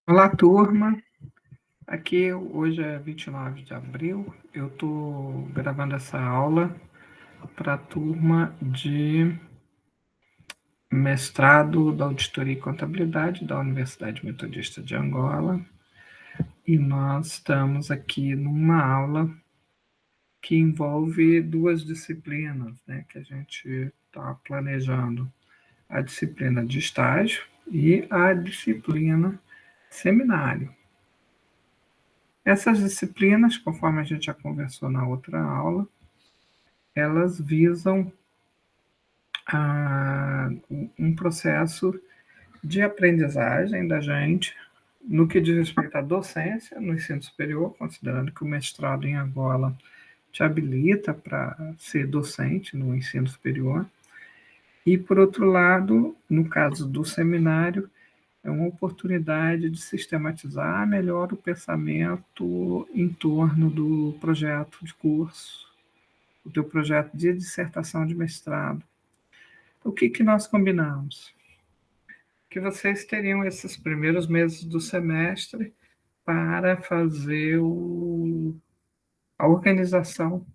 Olá, turma. Aqui hoje é 29 de abril. Eu estou gravando essa aula para a turma de mestrado da Auditoria e Contabilidade da Universidade Metodista de Angola. E nós estamos aqui numa aula que envolve duas disciplinas, né, que a gente está planejando: a disciplina de estágio e a disciplina seminário. Essas disciplinas, conforme a gente já conversou na outra aula, elas visam um processo de aprendizagem da gente no que diz respeito à docência no ensino superior, considerando que o mestrado em Angola te habilita para ser docente no ensino superior. E, por outro lado, no caso do seminário, é uma oportunidade de sistematizar melhor o pensamento em torno do projeto de curso, o teu projeto de dissertação de mestrado. O que nós combinamos? Que vocês teriam esses primeiros meses do semestre para fazer a organização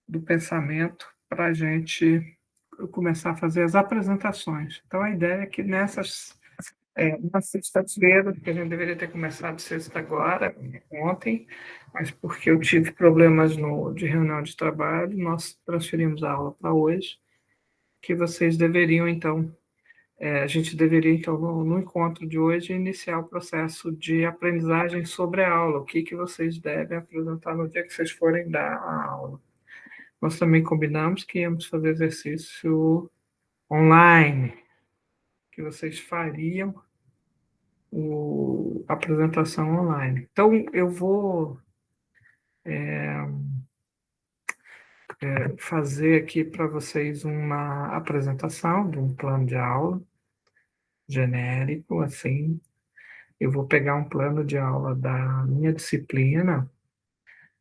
do pensamento para a gente começar a fazer as apresentações. Então, a ideia é que na sexta-feira, que a gente deveria ter começado sexta agora, ontem, mas porque eu tive problemas de reunião de trabalho, nós transferimos a aula para hoje, que vocês deveriam, então, a gente deveria, então, no encontro de hoje, iniciar o processo de aprendizagem sobre a aula, o que vocês devem apresentar no dia que vocês forem dar a aula. Nós também combinamos que íamos fazer exercício online, que vocês fariam a apresentação online. Então, eu vou fazer aqui para vocês uma apresentação de um plano de aula genérico, assim. Eu vou pegar um plano de aula da minha disciplina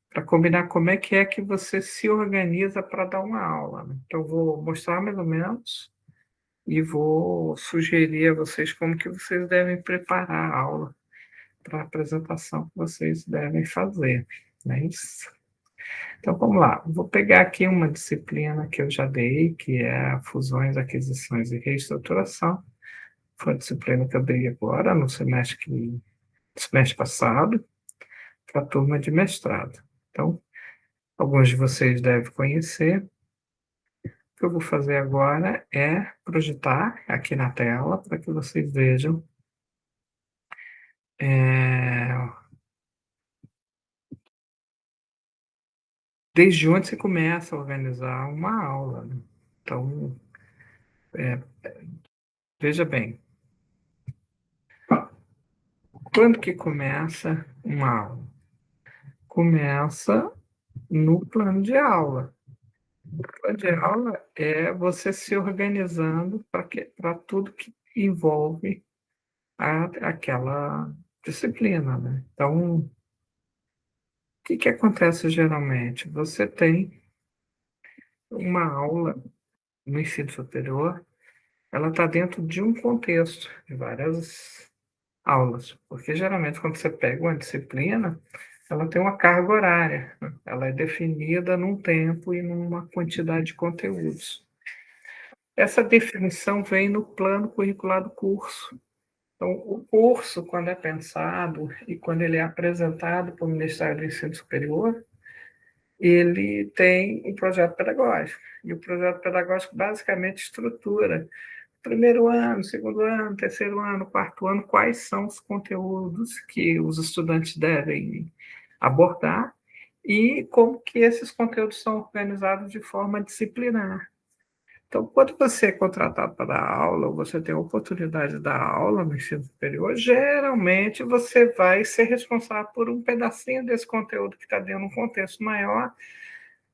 para combinar como é que você se organiza para dar uma aula, né? Então, eu vou mostrar mais ou menos e vou sugerir a vocês como que vocês devem preparar a aula para a apresentação que vocês devem fazer, não é isso? Então, vamos lá. Vou pegar aqui uma disciplina que eu já dei, que é Fusões, Aquisições e Reestruturação. Foi a disciplina que eu dei agora, no semestre passado, para a turma de mestrado. Então, alguns de vocês devem conhecer. O que eu vou fazer agora é projetar aqui na tela para que vocês vejam desde onde você começa a organizar uma aula, né? Então, veja bem, quando que começa uma aula? Começa no plano de aula. O plano de aula é você se organizando para tudo que envolve aquela disciplina, né? Então, o que acontece geralmente? Você tem uma aula no ensino superior, ela está dentro de um contexto, de várias aulas, porque geralmente quando você pega uma disciplina, ela tem uma carga horária, né? Ela é definida num tempo e numa quantidade de conteúdos. Essa definição vem no plano curricular do curso. Então, o curso, quando é pensado e quando ele é apresentado para o Ministério do Ensino Superior, ele tem um projeto pedagógico. E o projeto pedagógico basicamente estrutura primeiro ano, segundo ano, terceiro ano, quarto ano, quais são os conteúdos que os estudantes devem abordar e como que esses conteúdos são organizados de forma disciplinar. Então, quando você é contratado para dar aula, ou você tem a oportunidade de dar aula no ensino superior, geralmente você vai ser responsável por um pedacinho desse conteúdo que está dentro de um contexto maior,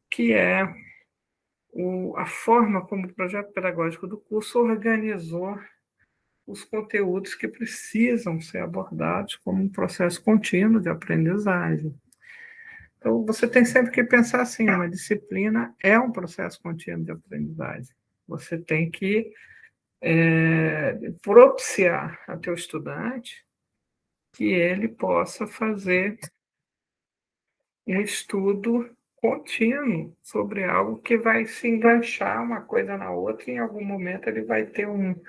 que é a forma como o projeto pedagógico do curso organizou os conteúdos que precisam ser abordados como um processo contínuo de aprendizagem. Então, você tem sempre que pensar assim, uma disciplina é um processo contínuo de aprendizagem. Você tem que propiciar a teu estudante que ele possa fazer um estudo contínuo sobre algo que vai se enganchar uma coisa na outra, e em algum momento ele vai ter um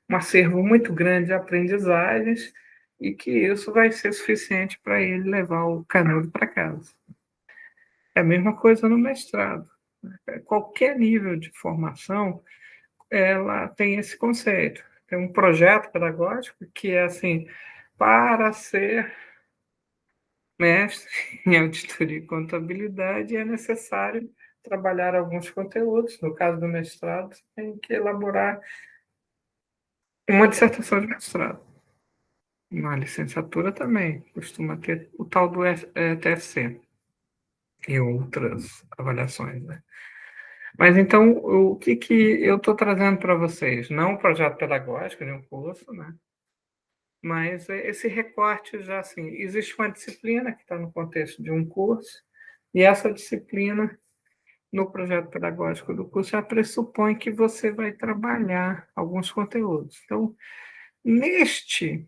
acervo muito grande de aprendizagens, e que isso vai ser suficiente para ele levar o canudo para casa. É a mesma coisa no mestrado. Qualquer nível de formação, ela tem esse conceito. Tem um projeto pedagógico que é assim: para ser mestre em auditoria e contabilidade é necessário trabalhar alguns conteúdos. No caso do mestrado, você tem que elaborar uma dissertação de mestrado. Na licenciatura também costuma ter o tal do TFC e outras avaliações, né? Mas então, o que eu estou trazendo para vocês? Não um projeto pedagógico, nem um curso, né? Mas esse recorte já, assim, existe uma disciplina que está no contexto de um curso, e essa disciplina, no projeto pedagógico do curso, já pressupõe que você vai trabalhar alguns conteúdos. Então, neste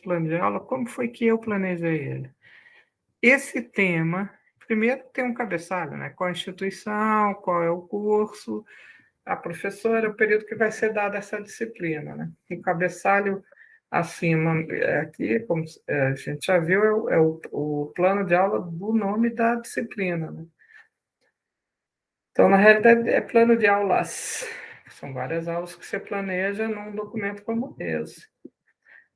plano de aula, como foi que eu planejei ele? Esse tema, primeiro tem um cabeçalho, né? Qual a instituição, qual é o curso, a professora, o período que vai ser dada essa disciplina, né? O cabeçalho acima, aqui, como a gente já viu, o plano de aula do nome da disciplina, né? Então, na realidade, é plano de aulas. São várias aulas que você planeja num documento como esse.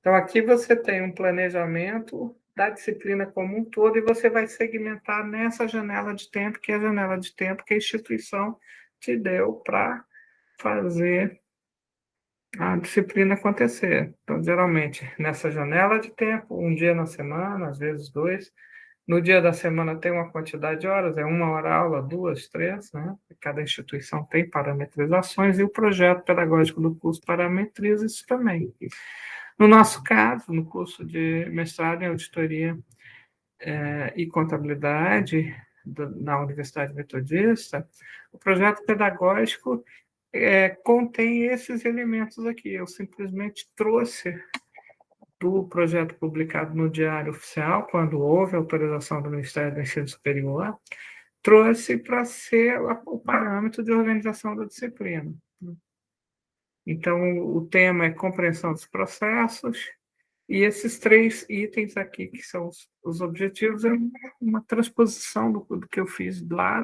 Então, aqui você tem um planejamento da disciplina como um todo, e você vai segmentar nessa janela de tempo, que é a janela de tempo que a instituição te deu para fazer a disciplina acontecer. Então, geralmente, nessa janela de tempo, um dia na semana, às vezes dois. No dia da semana tem uma quantidade de horas, é uma hora aula, duas, três, né? Cada instituição tem parametrizações, e o projeto pedagógico do curso parametriza isso também. No nosso caso, no curso de mestrado em auditoria e contabilidade na Universidade Metodista, o projeto pedagógico contém esses elementos aqui. Eu simplesmente trouxe do projeto publicado no Diário Oficial, quando houve autorização do Ministério do Ensino Superior, trouxe para ser o parâmetro de organização da disciplina. Então, o tema é compreensão dos processos, e esses três itens aqui, que são os objetivos, é uma transposição do que eu fiz lá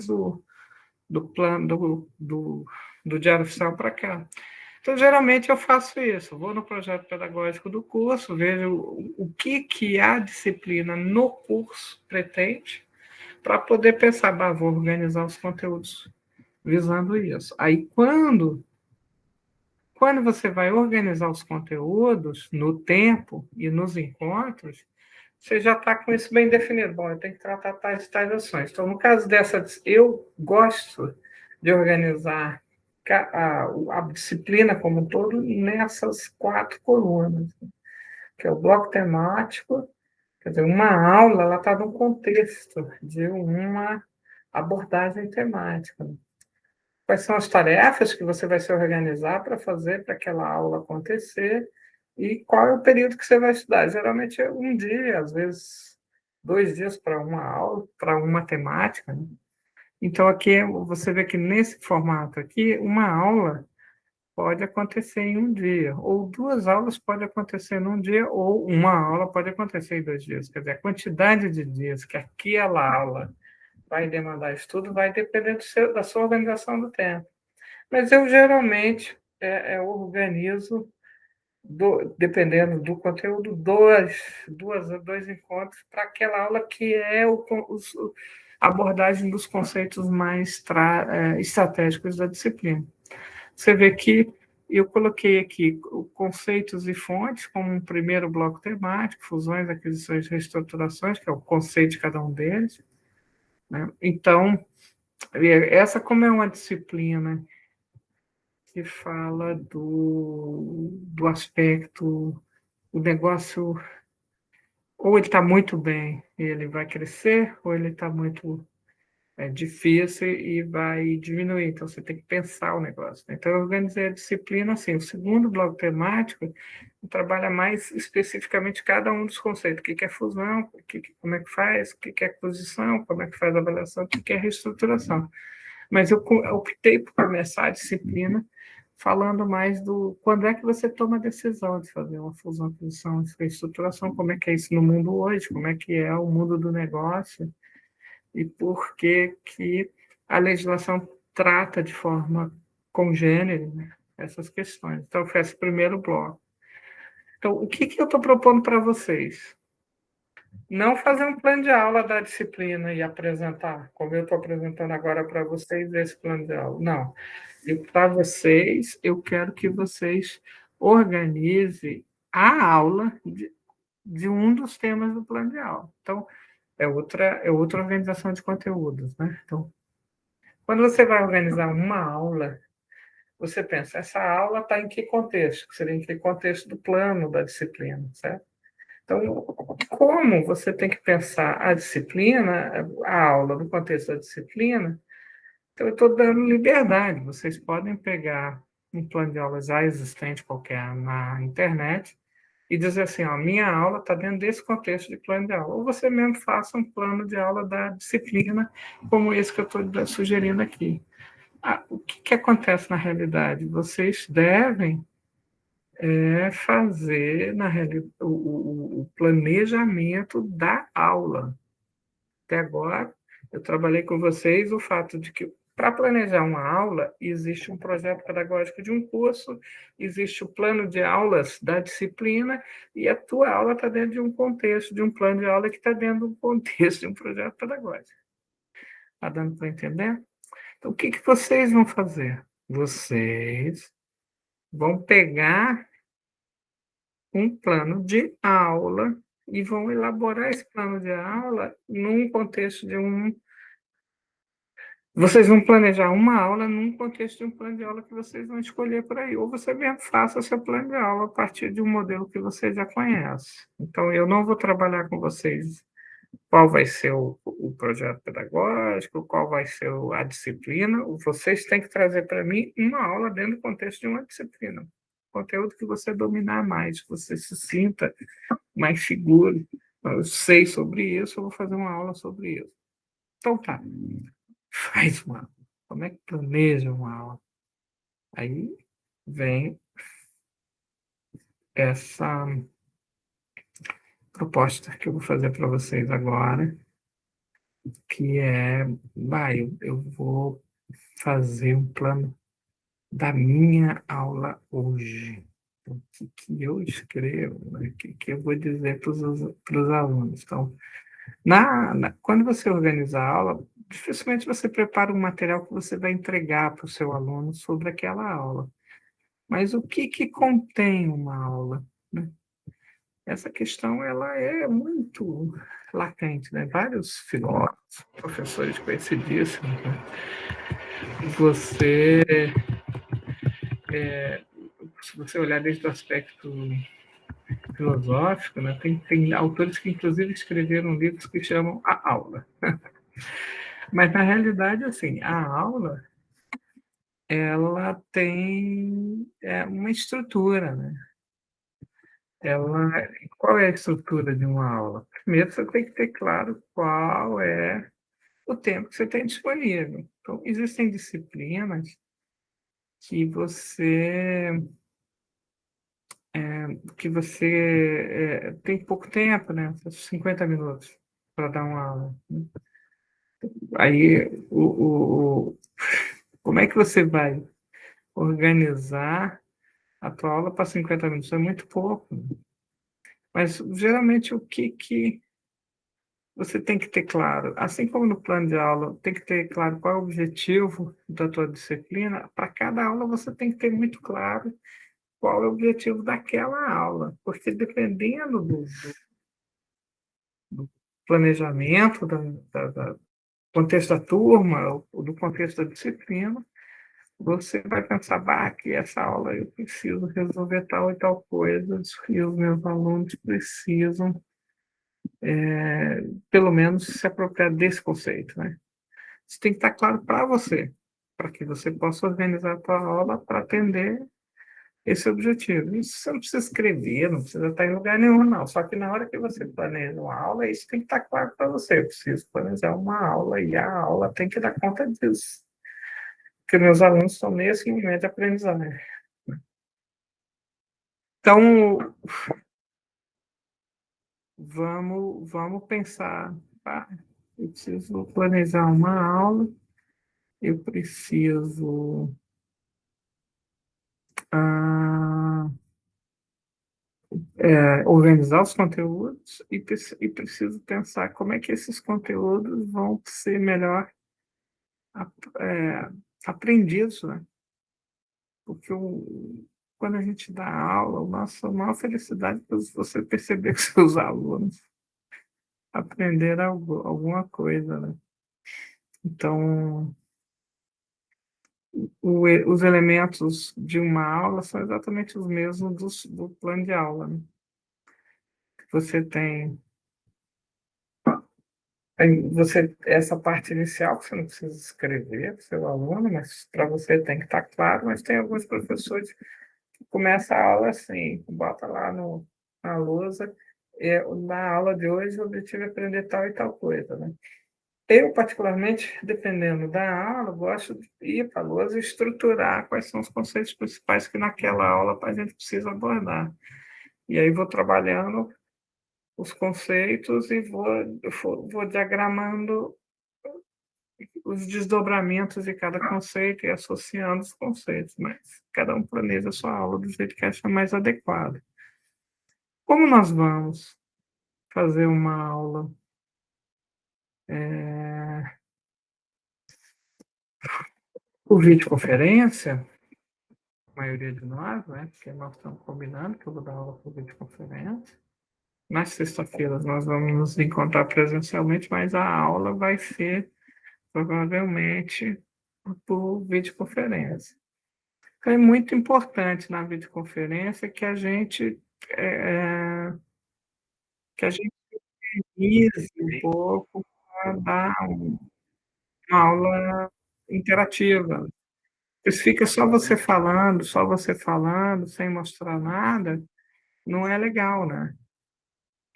do plano do Diário Oficial para cá. Então, geralmente, eu faço isso. Vou no projeto pedagógico do curso, vejo o que a disciplina no curso pretende, para poder pensar, vou organizar os conteúdos visando isso. Aí, quando você vai organizar os conteúdos no tempo e nos encontros, você já está com isso bem definido. Bom, eu tenho que tratar tais ações. Então, no caso dessa, eu gosto de organizar a disciplina como um todo nessas 4 colunas, que é o bloco temático. Quer dizer, uma aula ela está no contexto de uma abordagem temática. Quais são as tarefas que você vai se organizar para fazer para aquela aula acontecer, e qual é o período que você vai estudar. Geralmente é um dia, às vezes 2 dias para uma aula, para uma temática, né? Então, aqui você vê que nesse formato aqui, uma aula pode acontecer em um dia, ou 2 aulas pode acontecer num dia, ou uma aula pode acontecer em 2 dias. Quer dizer, a quantidade de dias que aquela aula vai demandar estudo vai depender da sua organização do tempo. Mas eu geralmente organizo, dependendo do conteúdo, dois encontros para aquela aula que é a abordagem dos conceitos mais estratégicos da disciplina. Você vê que eu coloquei aqui conceitos e fontes como um primeiro bloco temático, fusões, aquisições e reestruturações, que é o conceito de cada um deles, né? Então, essa, como é uma disciplina que fala do aspecto, o negócio, ou ele está muito bem e ele vai crescer, ou ele está muito é difícil e vai diminuir. Então, você tem que pensar o negócio, né? Então, eu organizei a disciplina assim. O segundo bloco temático trabalha mais especificamente cada um dos conceitos. O que que é fusão, como é que faz, o que que é aquisição, como é que faz a avaliação, o que que é reestruturação. Mas eu optei por começar a disciplina falando mais do quando é que você toma a decisão de fazer uma fusão, aquisição, reestruturação, como é que é isso no mundo hoje, como é que é o mundo do negócio, e por que que a legislação trata de forma congênere, né, essas questões. Então, foi esse primeiro bloco. Então, o que que eu estou propondo para vocês? Não fazer um plano de aula da disciplina e apresentar, como eu estou apresentando agora para vocês esse plano de aula. Não. Para vocês, eu quero que vocês organizem a aula de um dos temas do plano de aula. Então, é outra organização de conteúdos, né? Então, quando você vai organizar uma aula, você pensa, essa aula está em que contexto? Seria em que contexto do plano da disciplina, certo? Então, como você tem que pensar a disciplina, a aula no contexto da disciplina, então eu estou dando liberdade. Vocês podem pegar um plano de aula já existente qualquer na internet e dizer assim, ó, minha aula está dentro desse contexto de plano de aula. Ou você mesmo faça um plano de aula da disciplina, como esse que eu estou sugerindo aqui. O que acontece na realidade? Vocês devem fazer na realidade, o planejamento da aula. Até agora, eu trabalhei com vocês o fato de que, para planejar uma aula, existe um projeto pedagógico de um curso, existe o plano de aulas da disciplina, e a tua aula está dentro de um contexto, de um plano de aula que está dentro de um contexto de um projeto pedagógico. Está dando para entender? Então, o que que vocês vão fazer? Vocês vão pegar um plano de aula e vão elaborar esse plano de aula num contexto de um. Vocês vão planejar uma aula num contexto de um plano de aula que vocês vão escolher por aí, ou você mesmo faça seu plano de aula a partir de um modelo que você já conhece. Então, eu não vou trabalhar com vocês qual vai ser o projeto pedagógico, qual vai ser a disciplina. Vocês têm que trazer para mim uma aula dentro do contexto de uma disciplina. Conteúdo que você dominar mais, que você se sinta mais seguro. Eu sei sobre isso, eu vou fazer uma aula sobre isso. Então tá, faz uma aula. Como é que planeja uma aula? Aí vem essa proposta que eu vou fazer para vocês agora, que é, eu vou fazer um plano da minha aula hoje. Então, o que eu escrevo, né? O que eu vou dizer para os alunos. Então, quando você organiza a aula, dificilmente você prepara um material que você vai entregar para o seu aluno sobre aquela aula. Mas o que contém uma aula, né? Essa questão ela é muito latente, né? Vários filósofos, professores conhecidíssimos, né? Você, se você olhar desde o aspecto filosófico, né? Tem autores que inclusive escreveram livros que chamam A Aula. Mas na realidade, assim, a aula ela tem uma estrutura, né? Qual é a estrutura de uma aula? Primeiro, você tem que ter claro qual é o tempo que você tem disponível. Então, existem disciplinas que você tem pouco tempo, né? 50 minutos para dar uma aula. Aí, como é que você vai organizar a tua aula para 50 minutos? É muito pouco. Mas, geralmente, o que você tem que ter claro, assim como no plano de aula, tem que ter claro qual é o objetivo da tua disciplina. Para cada aula, você tem que ter muito claro qual é o objetivo daquela aula, porque dependendo do planejamento, do contexto da turma, ou do contexto da disciplina, você vai pensar, que essa aula eu preciso resolver tal e tal coisa, e os meus alunos precisam, pelo menos, se apropriar desse conceito, né? Isso tem que estar claro para você, para que você possa organizar a tua aula para atender esse objetivo. Isso você não precisa escrever, não precisa estar em lugar nenhum, não. Só que na hora que você planeja uma aula, isso tem que estar claro para você. Eu preciso planejar uma aula e a aula tem que dar conta disso. Porque meus alunos estão nesse momento de aprendizagem. Então, vamos pensar. Tá? Eu preciso planejar uma aula, eu preciso ah, organizar os conteúdos e preciso pensar como é que esses conteúdos vão ser melhor é, aprendidos, né? Porque quando a gente dá aula, a nossa maior felicidade é você perceber que seus alunos aprenderam alguma coisa, né? Então, os elementos de uma aula são exatamente os mesmos do plano de aula, né? Você tem essa parte inicial que você não precisa escrever para o seu aluno, mas para você tem que estar claro, mas tem alguns professores que começam a aula assim, bota lá na lousa, na aula de hoje o objetivo é aprender tal e tal coisa, né? Eu, particularmente, dependendo da aula, gosto de ir para a lousa e estruturar quais são os conceitos principais que naquela aula a gente precisa abordar. E aí vou trabalhando os conceitos e vou diagramando os desdobramentos de cada conceito e associando os conceitos, mas cada um planeja a sua aula do jeito que acha mais adequado. Como nós vamos fazer uma aula por videoconferência, a maioria de nós, né, porque nós estamos combinando que eu vou dar aula por videoconferência. Nas sexta-feiras nós vamos nos encontrar presencialmente, mas a aula vai ser provavelmente por videoconferência. Então, é muito importante na videoconferência é, que a gente use um pouco para dar uma aula interativa. Se fica só você falando, sem mostrar nada, não é legal, né?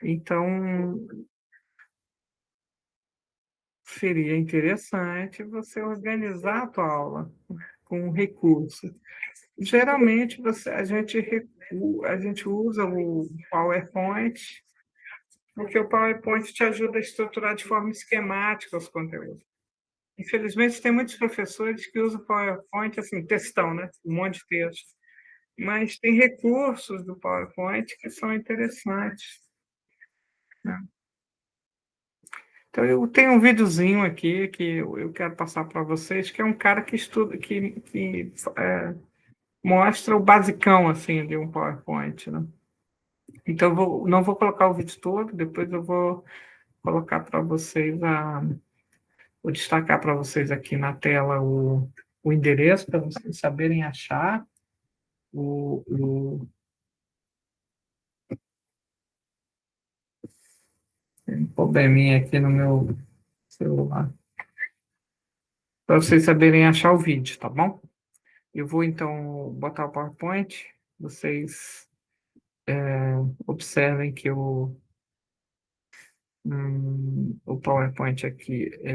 Então, seria interessante você organizar a tua aula com recursos. Geralmente, a gente usa o PowerPoint, porque o PowerPoint te ajuda a estruturar de forma esquemática os conteúdos. Infelizmente, tem muitos professores que usam o PowerPoint, assim, textão, né? Um monte de texto. Mas tem recursos do PowerPoint que são interessantes, né? Então, eu tenho um videozinho aqui que eu quero passar para vocês, que é um cara que estuda, que mostra o basicão, assim, de um PowerPoint, né? Então, não vou colocar o vídeo todo, depois eu vou colocar para vocês vou destacar para vocês aqui na tela o endereço para vocês saberem achar tem um probleminha aqui no meu celular, para vocês saberem achar o vídeo, tá bom? Eu vou então botar o PowerPoint, vocês observem que o PowerPoint aqui é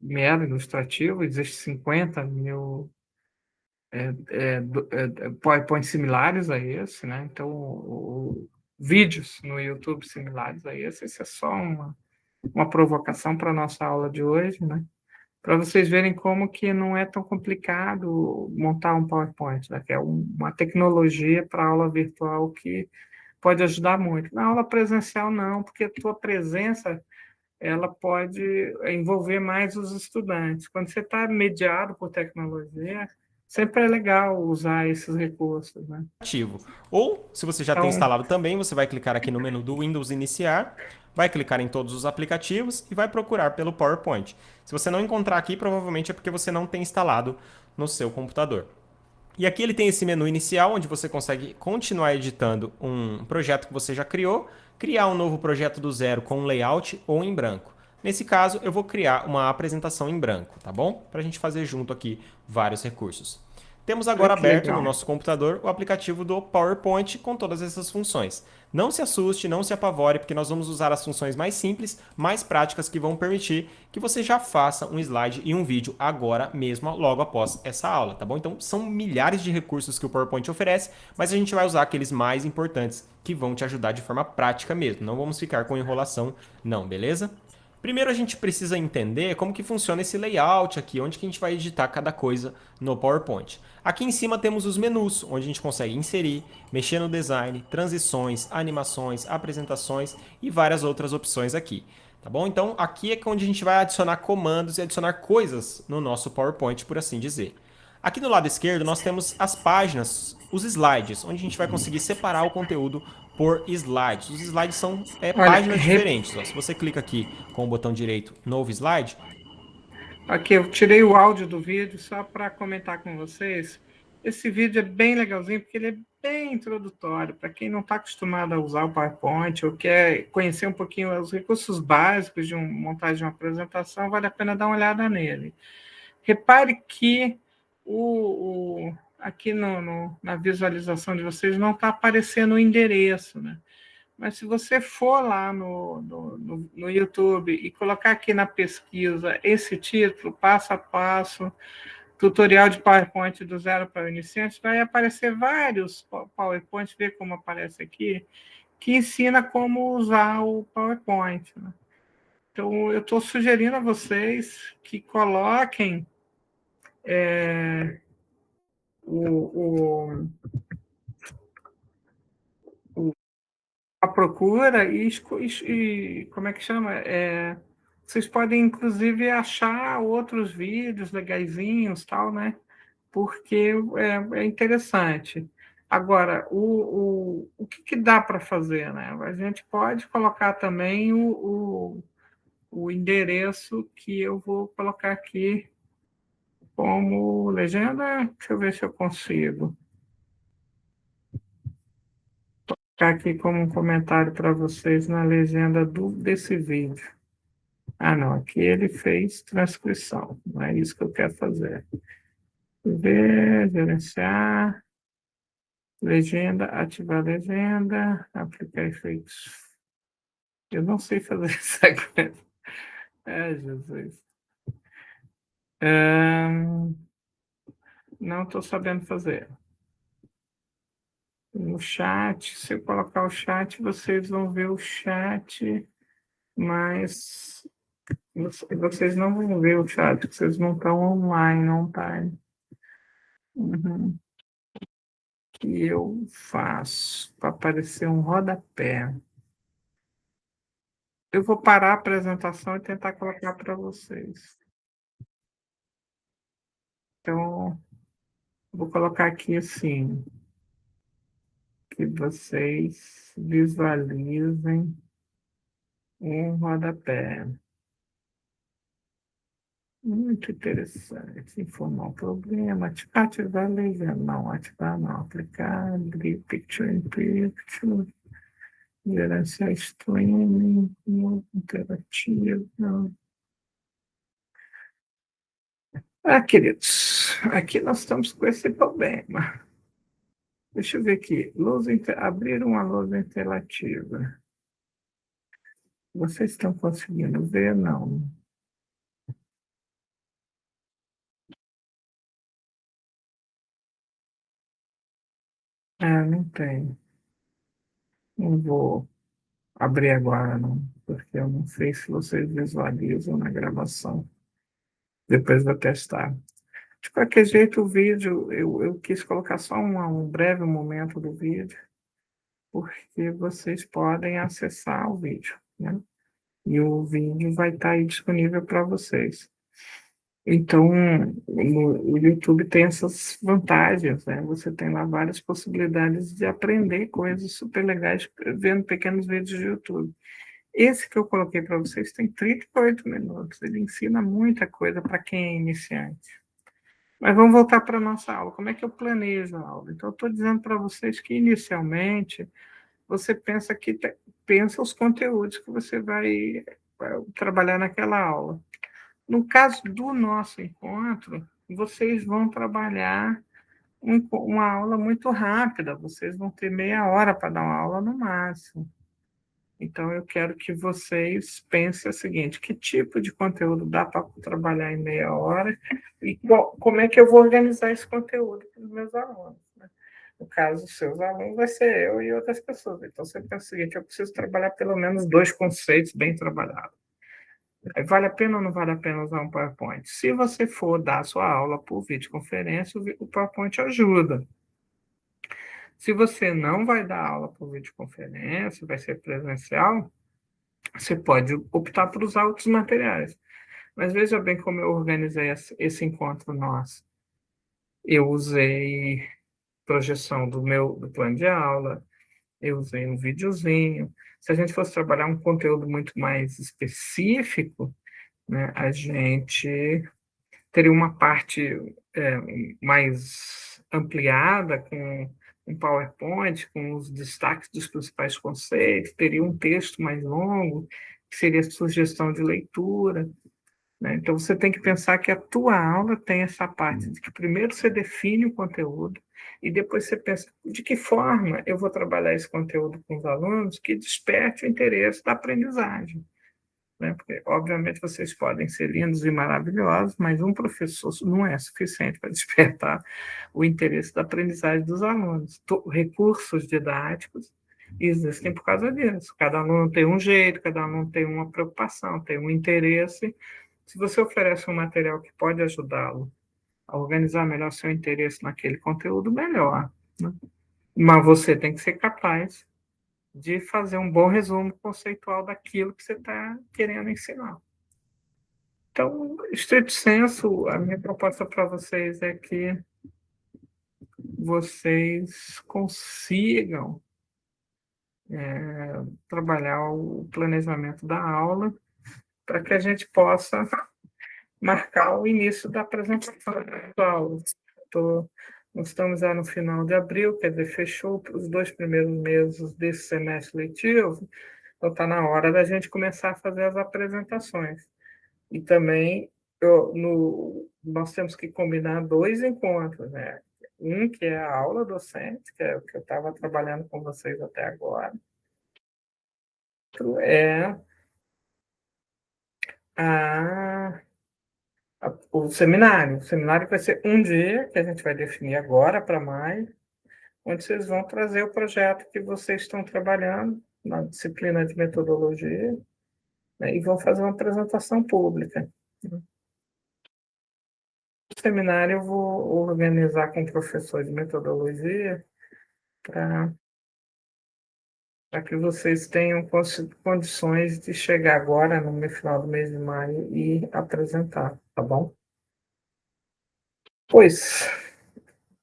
mero ilustrativo, existem 50 mil PowerPoint similares a esse, né? Então, vídeos no YouTube similares a esse. Esse é só uma provocação para a nossa aula de hoje, né? Para vocês verem como que não é tão complicado montar um PowerPoint, né? Que é uma tecnologia para aula virtual que pode ajudar muito. Na aula presencial, não, porque a tua presença ela pode envolver mais os estudantes. Quando você está mediado por tecnologia, sempre é legal usar esses recursos, né? Ativo. Ou, se você já tem Então, instalado também, você vai clicar aqui no menu do Windows Iniciar, vai clicar em todos os aplicativos e vai procurar pelo PowerPoint. Se você não encontrar aqui, provavelmente é porque você não tem instalado no seu computador. E aqui ele tem esse menu inicial, onde você consegue continuar editando um projeto que você já criou, criar um novo projeto do zero com um layout ou em branco. Nesse caso, eu vou criar uma apresentação em branco, tá bom? Para a gente fazer junto aqui vários recursos. Temos agora Que aberto no legal. nosso computador o aplicativo do PowerPoint com todas essas funções. Não se assuste, não se apavore, porque nós vamos usar as funções mais simples, mais práticas, que vão permitir que você já faça um slide e um vídeo agora mesmo, logo após essa aula, tá bom? Então, são milhares de recursos que o PowerPoint oferece, mas a gente vai usar aqueles mais importantes que vão te ajudar de forma prática mesmo. Não vamos ficar com enrolação, não, beleza? Primeiro a gente precisa entender como que funciona esse layout aqui, onde que a gente vai editar cada coisa no PowerPoint. Aqui em cima temos os menus, onde a gente consegue inserir, mexer no design, transições, animações, apresentações e várias outras opções aqui. Tá bom? Então aqui é onde a gente vai adicionar comandos e adicionar coisas no nosso PowerPoint, por assim dizer. Aqui no lado esquerdo nós temos as páginas, os slides, onde a gente vai conseguir separar o conteúdo por slides. Os slides são Olha, páginas diferentes. Ó. Se você clica aqui com o botão direito, novo slide, aqui eu tirei o áudio do vídeo só para comentar com vocês. Esse vídeo é bem legalzinho porque ele é bem introdutório para quem não está acostumado a usar o PowerPoint ou quer conhecer um pouquinho os recursos básicos de montagem de uma apresentação, vale a pena dar uma olhada nele. Repare que aqui na visualização de vocês não está aparecendo o endereço, né? Mas se você for lá no YouTube e colocar aqui na pesquisa esse título, passo a passo, tutorial de PowerPoint do zero para o iniciante, vai aparecer vários PowerPoints, vê como aparece aqui, que ensina como usar o PowerPoint, né? Então, eu estou sugerindo a vocês que coloquem o, a procura e como é que chama? Vocês podem, inclusive, achar outros vídeos legaisinhos, tal, né? Porque é interessante. Agora, o que dá para fazer, né? A gente pode colocar também o endereço que eu vou colocar aqui como legenda. Deixa eu ver se eu consigo. Colocar aqui como um comentário para vocês na legenda desse vídeo. Ah, não, aqui ele fez transcrição, não é isso que eu quero fazer. Ver, gerenciar, legenda, ativar legenda, aplicar efeitos. Eu não sei fazer isso agora. Jesus. Não estou sabendo fazer. No chat, se eu colocar o chat, vocês vão ver o chat, mas vocês não vão ver o chat, vocês não estão online, não tá? Uhum. Que eu faço para aparecer um rodapé. Eu vou parar a apresentação e tentar colocar para vocês. Então, vou colocar aqui assim, que vocês visualizem um rodapé. Muito interessante. Informar o problema, ativar a legenda. Não, ativar não. Aplicar, abrir picture in picture, gerenciar streaming, interativo. Não. Queridos, aqui nós estamos com esse problema. Deixa eu ver aqui. Abrir uma lousa interativa. Vocês estão conseguindo ver? Não. Não tem. Não vou abrir agora, não, porque eu não sei se vocês visualizam na gravação. Depois vou testar. De qualquer jeito, o vídeo, eu quis colocar só um breve momento do vídeo, porque vocês podem acessar o vídeo, né? E o vídeo vai estar aí disponível para vocês. Então, o YouTube tem essas vantagens, né? Você tem lá várias possibilidades de aprender coisas super legais vendo pequenos vídeos de YouTube. Esse que eu coloquei para vocês tem 38 minutos. Ele ensina muita coisa para quem é iniciante. Mas vamos voltar para a nossa aula. Como é que eu planejo a aula? Então, eu estou dizendo para vocês que, inicialmente, você pensa os conteúdos que você vai trabalhar naquela aula. No caso do nosso encontro, vocês vão trabalhar uma aula muito rápida, vocês vão ter meia hora para dar uma aula no máximo. Então, eu quero que vocês pensem o seguinte: que tipo de conteúdo dá para trabalhar em meia hora e como é que eu vou organizar esse conteúdo para os meus alunos, né? No caso dos seus alunos, vai ser eu e outras pessoas. Então, você pensa o seguinte: eu preciso trabalhar pelo menos 2 conceitos bem trabalhados. Vale a pena ou não vale a pena usar um PowerPoint? Se você for dar a sua aula por videoconferência, o PowerPoint ajuda. Se você não vai dar aula por videoconferência, vai ser presencial, você pode optar por usar outros materiais. Mas veja bem como eu organizei esse encontro nosso. Eu usei projeção do plano de aula, eu usei um videozinho. Se a gente fosse trabalhar um conteúdo muito mais específico, né, a gente teria uma parte é, mais ampliada, com um PowerPoint, com os destaques dos principais conceitos, teria um texto mais longo, que seria sugestão de leitura, né? Então, você tem que pensar que a tua aula tem essa parte de que primeiro você define o conteúdo e depois você pensa de que forma eu vou trabalhar esse conteúdo com os alunos que desperte o interesse da aprendizagem, né? Porque, obviamente, vocês podem ser lindos e maravilhosos, mas um professor não é suficiente para despertar o interesse da aprendizagem dos alunos. Recursos didáticos existem por causa disso. Cada aluno tem um jeito, cada aluno tem uma preocupação, tem um interesse. Se você oferece um material que pode ajudá-lo a organizar melhor seu interesse naquele conteúdo, melhor, né? Mas você tem que ser capaz de fazer um bom resumo conceitual daquilo que você está querendo ensinar. Então, estrito senso, a minha proposta para vocês é que vocês consigam trabalhar o planejamento da aula para que a gente possa marcar o início da apresentação da aula. Nós estamos já no final de abril, quer dizer, fechou os 2 primeiros meses desse semestre letivo, então está na hora da gente começar a fazer as apresentações. E também nós temos que combinar 2 encontros, né? Um que é a aula docente, que é o que eu estava trabalhando com vocês até agora. Outro é a o seminário. O seminário vai ser um dia, que a gente vai definir agora para maio, onde vocês vão trazer o projeto que vocês estão trabalhando na disciplina de metodologia, né, e vão fazer uma apresentação pública. No seminário eu vou organizar com o professor de metodologia para que vocês tenham condições de chegar agora, no final do mês de maio, e apresentar, tá bom? Pois,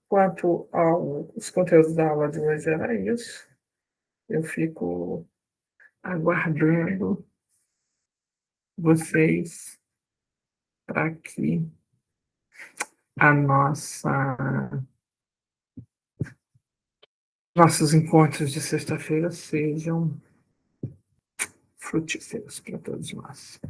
quanto aos conteúdos da aula de hoje era isso. Eu fico aguardando vocês para que a nossos encontros de sexta-feira sejam frutíferos para todos nós.